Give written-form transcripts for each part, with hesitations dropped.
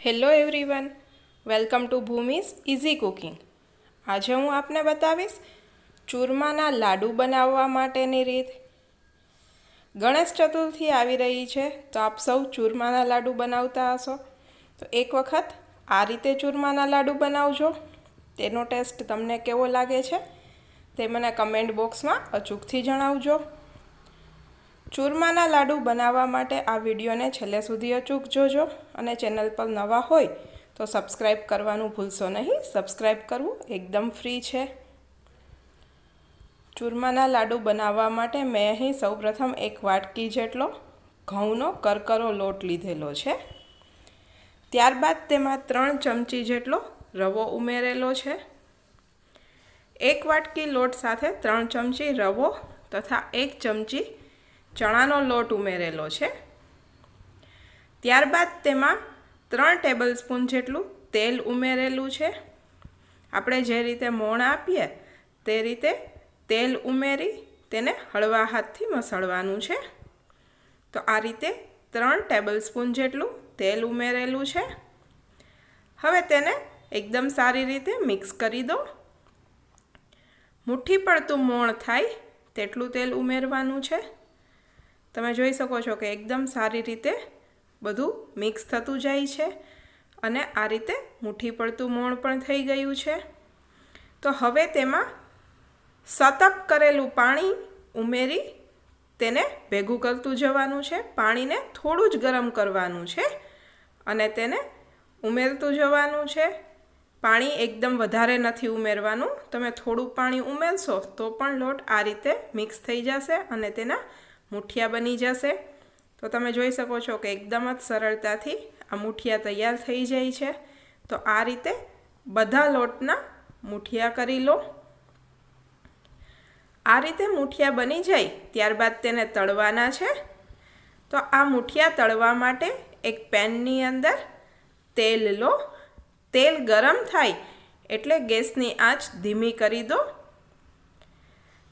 Hello everyone, welcome to Bhumi's easy cooking. આજે હું આપને બતાવીશ ચૂરમાના લાડુ બનાવવા માટેની રીત. ગણેશ ચતુર્થી આવી રહી છે, તો આપ સૌ ચૂરમાના લાડુ બનાવતા હશો. તો એક વખત આ રીતે ચૂરમાના લાડુ બનાવજો. તેનો ટેસ્ટ તમને કેવો લાગે છે તે મને કમેન્ટ બોક્સમાં અચૂકથી જણાવજો. ચૂરમાના લાડુ બનાવવા માટે આ વિડીયોને છેલ્લે સુધી અચૂક જોજો અને ચેનલ પર નવા હોય તો સબસ્ક્રાઈબ કરવાનું ભૂલશો નહીં. સબસ્ક્રાઈબ કરવું એકદમ ફ્રી છે. ચૂરમાના લાડુ બનાવવા માટે મેં અહીં સૌપ્રથમ 1 વાટકી જેટલો ઘઉંનો કરકરો લોટ લીધેલો છે. ત્યારબાદ તેમાં 3 ચમચી જેટલો રવો ઉમેરેલો છે. 1 વાટકી લોટ સાથે 3 ચમચી રવો તથા 1 ચમચી ચણાનો લોટ ઉમેરેલો છે. ત્યારબાદ તેમાં 3 ટેબલસ્પૂન જેટલું તેલ ઉમેરેલું છે. આપણે જે રીતે મોણ આપીએ તે રીતે તેલ ઉમેરી તેને હળવા હાથથી મસળવાનું છે. તો આ રીતે 3 ટેબલસ્પૂન જેટલું તેલ ઉમેરેલું છે. હવે તેને એકદમ સારી રીતે મિક્સ કરી દો. મુઠ્ઠી પડતું મોણ થાય તેટલું તેલ ઉમેરવાનું છે. તમે જોઈ શકો છો કે એકદમ સારી રીતે બધું મિક્સ થતું જાય છે અને આ રીતે મુઠ્ઠી પડતું મોણ પણ થઈ ગયું છે. તો હવે તેમાં સતપ કરેલું પાણી ઉમેરી તેને ભેગું કરતું જવાનું છે. પાણીને થોડું જ ગરમ કરવાનું છે અને તેને ઉમેરતું જવાનું છે. પાણી એકદમ વધારે નથી ઉમેરવાનું. તમે થોડું પાણી ઉમેરશો તો પણ લોટ આ રીતે મિક્સ થઈ જશે અને તેના મુઠિયા બની જશે. તો તમે જોઈ શકો છો કે એકદમ જ સરળતાથી આ મુઠિયા તૈયાર થઈ જાય છે. તો આ રીતે બધા લોટના મુઠિયા કરી લો. આ રીતે મુઠિયા બની જાય ત્યારબાદ તેને તળવાના છે. તો આ મુઠિયા તળવા માટે એક પેનની અંદર તેલ લો. તેલ ગરમ થાય એટલે ગેસની આંચ ધીમી કરી દો.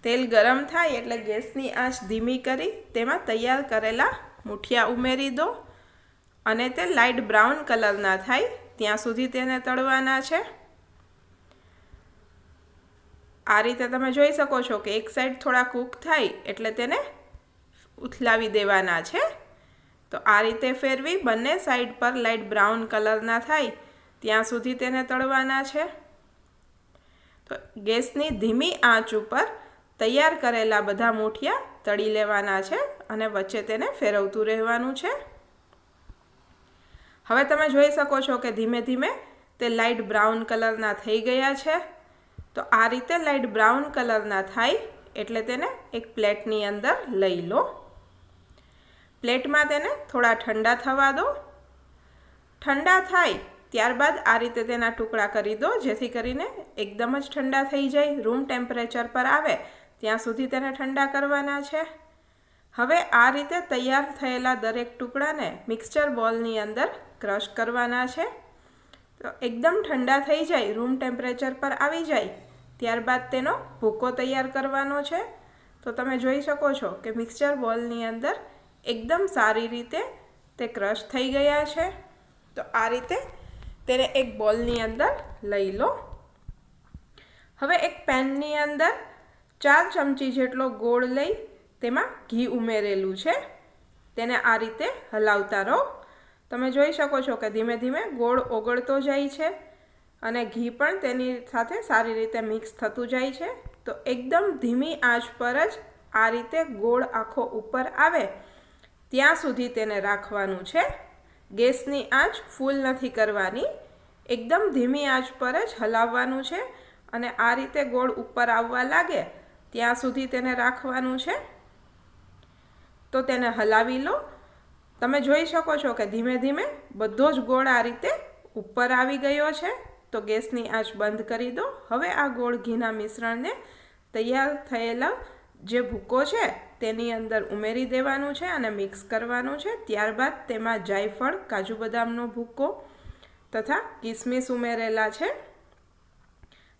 તેલ ગરમ થાય એટલે ગેસની આંચ ધીમી કરી તેમાં તૈયાર કરેલા મુઠિયા ઉમેરી દો અને તે લાઇટ બ્રાઉન કલરના થાય ત્યાં સુધી તેને તળવાના છે. આ રીતે તમે જોઈ શકો છો કે એક સાઈડ થોડા કૂક થાય એટલે તેને ઉથલાવી દેવાના છે. તો આ રીતે ફેરવી બંને સાઈડ પર લાઇટ બ્રાઉન કલરના થાય ત્યાં સુધી તેને તળવાના છે. તો ગેસની ધીમી આંચ ઉપર તૈયાર કરેલા બધા મુઠિયા તળી લેવાના છે અને વચ્ચે તેને ફેરવતું રહેવાનું છે. હવે તમે જોઈ શકો છો કે ધીમે ધીમે તે લાઇટ બ્રાઉન કલરના થઈ ગયા છે. તો આ રીતે લાઇટ બ્રાઉન કલરના થાય એટલે તેને એક પ્લેટની અંદર લઈ લો. પ્લેટમાં તેને થોડા ઠંડા થવા દો. ઠંડા થાય ત્યારબાદ આ રીતે તેના ટુકડા કરી દો જેથી કરીને એકદમ જ ઠંડા થઈ જાય. રૂમ ટેમ્પરેચર પર આવે ત્યાં સુધી તેને ઠંડા કરવાના છે. હવે આ રીતે તૈયાર થયેલા દરેક ટુકડાને મિક્સચર બોલની અંદર ક્રશ કરવાના છે. તો એકદમ ઠંડા થઈ જાય, રૂમ ટેમ્પરેચર પર આવી જાય ત્યારબાદ તેનો ભૂકો તૈયાર કરવાનો છે. તો તમે જોઈ શકો છો કે મિક્સચર બોલની અંદર એકદમ સારી રીતે તે ક્રશ થઈ ગયા છે. તો આ રીતે તેને એક બોલની અંદર લઈ લો. હવે એક પેનની અંદર 4 ચમચી જેટલો ગોળ લઈ તેમાં ઘી ઉમેરેલું છે. તેને આ રીતે હલાવતા રહો. તમે જોઈ શકો છો કે ધીમે ધીમે ગોળ ઓગળતો જાય છે અને ઘી પણ તેની સાથે સારી રીતે મિક્સ થતું જાય છે. તો એકદમ ધીમી આંચ પર જ આ રીતે ગોળ આખો ઉપર આવે ત્યાં સુધી તેને રાખવાનું છે. ગેસની આંચ ફૂલ નથી કરવાની. એકદમ ધીમી આંચ પર જ હલાવવાનું છે અને આ રીતે ગોળ ઉપર આવવા લાગે ત્યાં સુધી તેને રાખવાનું છે. તો તેને હલાવી લો. તમે જોઈ શકો છો કે ધીમે ધીમે બધો જ ગોળ આ રીતે ઉપર આવી ગયો છે. તો ગેસની આંચ બંધ કરી દો. હવે આ ગોળ ઘીના મિશ્રણને તૈયાર થયેલા જે ભૂકો છે તેની અંદર ઉમેરી દેવાનું છે અને મિક્સ કરવાનું છે. ત્યારબાદ તેમાં જાયફળ, કાજુ બદામનો ભૂકો તથા કિસમિસ ઉમેરેલા છે.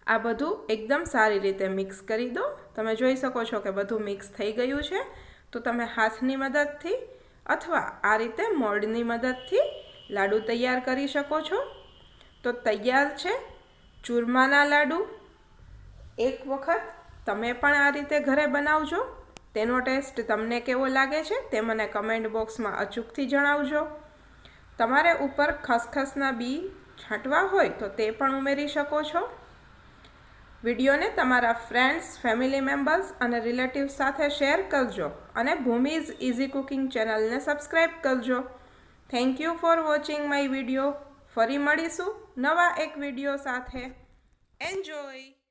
આ બધું એકદમ સારી રીતે મિક્સ કરી દો. તમે જોઈ શકો છો કે બધું મિક્સ થઈ ગયું છે. તો તમે હાથની મદદથી અથવા આ રીતે મોલ્ડની મદદથી લાડુ તૈયાર કરી શકો છો। તો તૈયાર છે ચૂરમાના લાડુ। એક વખત તમે પણ આ રીતે ઘરે બનાવજો। તેનો ટેસ્ટ તમને કેવો લાગે છે તે મને કમેન્ટ બોક્સમાં અચૂકથી જણાવજો। તમારે ઉપર ખસખસના બી છાંટવા હોય તો તે પણ ઉમેરી શકો છો। વિડીયોને તમારા ફ્રેન્ડ્સ, ફેમિલી મેમ્બર્સ અને રિલેટિવ્સ સાથે શેર કરજો અને ભૂમિઝ ઇઝી કુકિંગ ચેનલને સબસ્ક્રાઈબ કરજો। Thank you for watching my video. ફરી મળીશું નવા એક વિડીયો સાથે। એન્જોય।